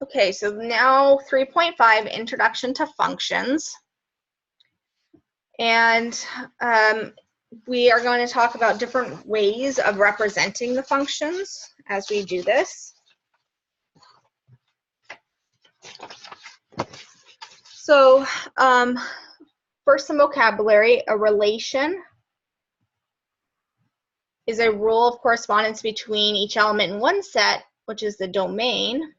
Okay, so now 3.5, Introduction to Functions. And we are going to talk about different ways of representing the functions as we do this. So first, some vocabulary. A relation is a rule of correspondence between each element in one set, which is the domain,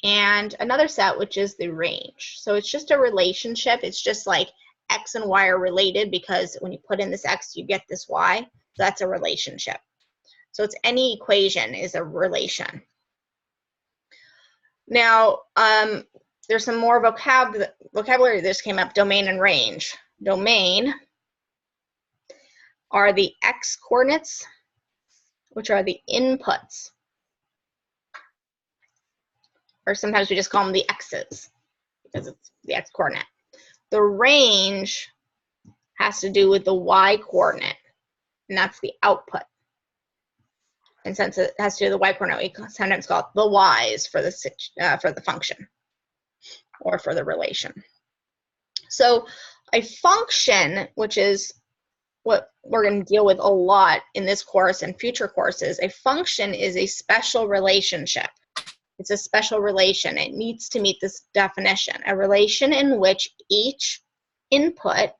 and another set, which is the range. So it's just a relationship. It's just like X and Y are related because when you put in this X, you get this Y. So that's a relationship. So it's any equation is a relation. Now, there's some more vocabulary that just came up, domain and range. Domain are the X coordinates, which are the inputs. Or sometimes we just call them the X's because it's the X coordinate. The range has to do with the Y coordinate, and that's the output. And since it has to do with the Y coordinate, we sometimes call it the Y's for the function or for the relation. So a function, which is what we're going to deal with a lot in this course and future courses, a function is a special relationship. It's a special relation. It needs to meet this definition. A relation in which each input,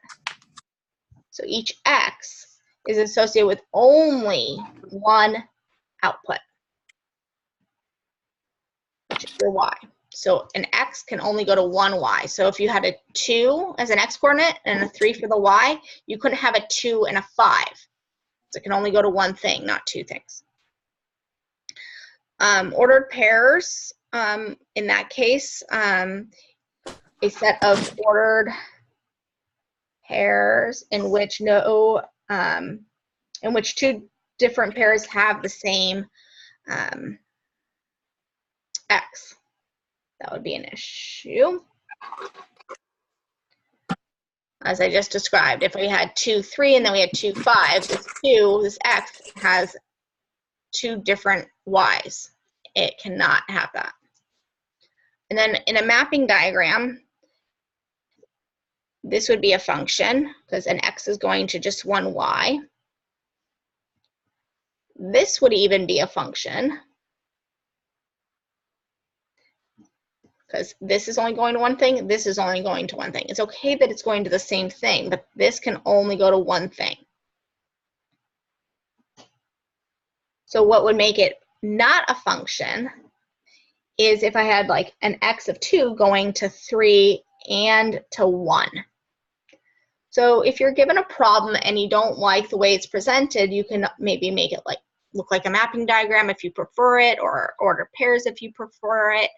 so each X, is associated with only one output, which is your Y. So an X can only go to one Y. So if you had a 2 as an X coordinate and a 3 for the Y, you couldn't have a 2 and a 5. So it can only go to one thing, not two things. Ordered pairs, in that case, a set of ordered pairs in which two different pairs have the same X. That would be an issue. As I just described, if we had 2, 3, and then we had 2, 5, this X has two different Y's. It cannot have that. And then in a mapping diagram, this would be a function because an X is going to just one Y. This would even be a function because this is only going to one thing, this is only going to one thing. It's okay that it's going to the same thing, but this can only go to one thing. So what would make it not a function is if I had like an X of 2 going to 3 and to 1. So if you're given a problem and you don't like the way it's presented, you can maybe make it like look like a mapping diagram if you prefer it, or order pairs if you prefer it,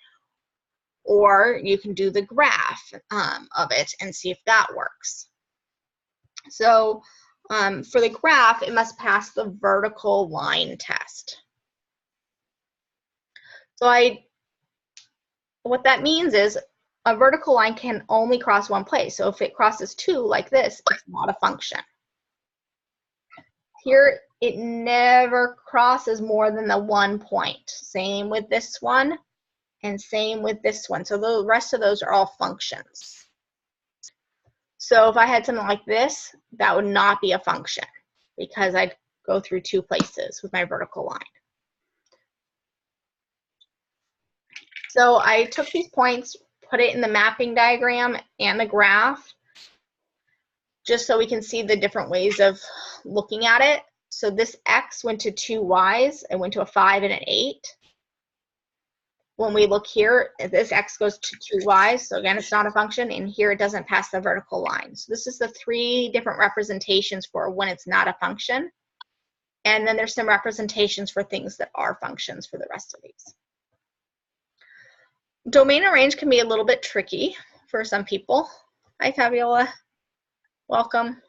or you can do the graph of it and see if that works. So for the graph, it must pass the vertical line test. So what that means is a vertical line can only cross one place. So if it crosses 2 like this, it's not a function. Here, it never crosses more than the 1 point. Same with this one, and same with this one. So the rest of those are all functions. So if I had something like this, that would not be a function because I'd go through 2 places with my vertical line. So I took these points, put it in the mapping diagram and the graph, just so we can see the different ways of looking at it. So this X went to 2 Y's, it went to a 5 and an 8. When we look here, this X goes to 2 Y's, so again, it's not a function, and here it doesn't pass the vertical line. So this is the 3 different representations for when it's not a function. And then there's some representations for things that are functions for the rest of these. Domain and range can be a little bit tricky for some people. Hi, Fabiola. Welcome.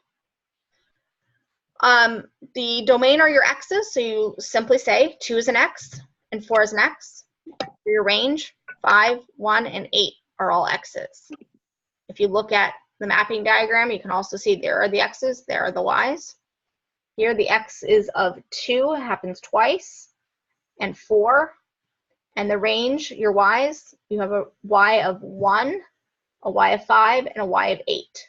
The domain are your X's, so you simply say 2 is an X and 4 is an X. For your range, 5, 1, and 8 are all X's. If you look at the mapping diagram, you can also see there are the X's, there are the Y's. Here the X is of 2, it happens twice, and 4. And the range, your y's, you have a y of 1, a y of 5, and a y of 8.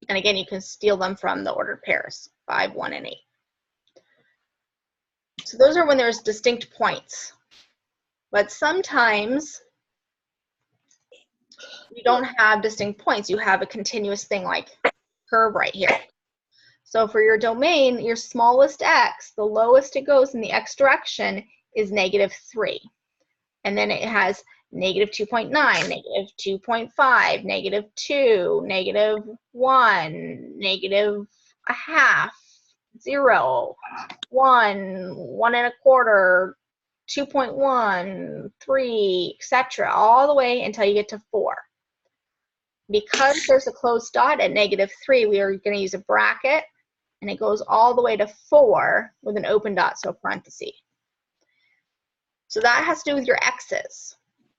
And again, you can steal them from the ordered pairs, 5, 1, and 8. So those are when there's distinct points. But sometimes you don't have distinct points. You have a continuous thing like curve right here. So for your domain, your smallest x, the lowest it goes in the x direction is -3. And then it has -2.9, -2.5, -2, -1, -0.5, 0, 1, 1.25, 2.1, 3, etc., all the way until you get to 4. Because there's a closed dot at -3, we are going to use a bracket, and it goes all the way to 4 with an open dot, so a parenthesis. So that has to do with your x's.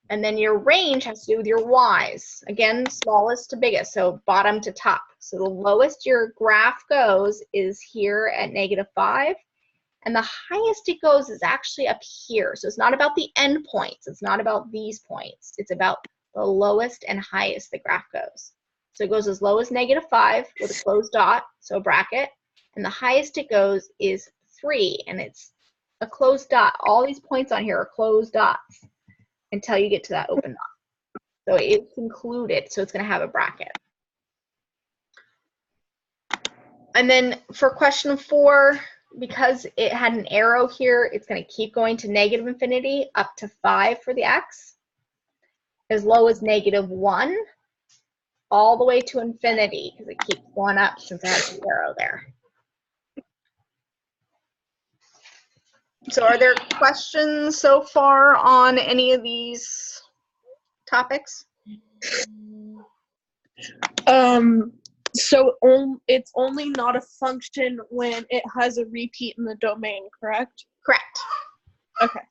And then your range has to do with your y's. Again, smallest to biggest, so bottom to top. So the lowest your graph goes is here at -5. And the highest it goes is actually up here. So it's not about the end points. It's not about these points. It's about the lowest and highest the graph goes. So it goes as low as -5 with a closed dot, so a bracket. And the highest it goes is 3, and it's a closed dot. All these points on here are closed dots until you get to that open dot. So it's included, so it's going to have a bracket. And then for question 4, because it had an arrow here, it's going to keep going to -infinity up to 5 for the x, as low as -1, all the way to infinity, because it keeps going up since it has the arrow there. So are there questions so far on any of these topics? So it's only not a function when it has a repeat in the domain, correct? Correct. Okay.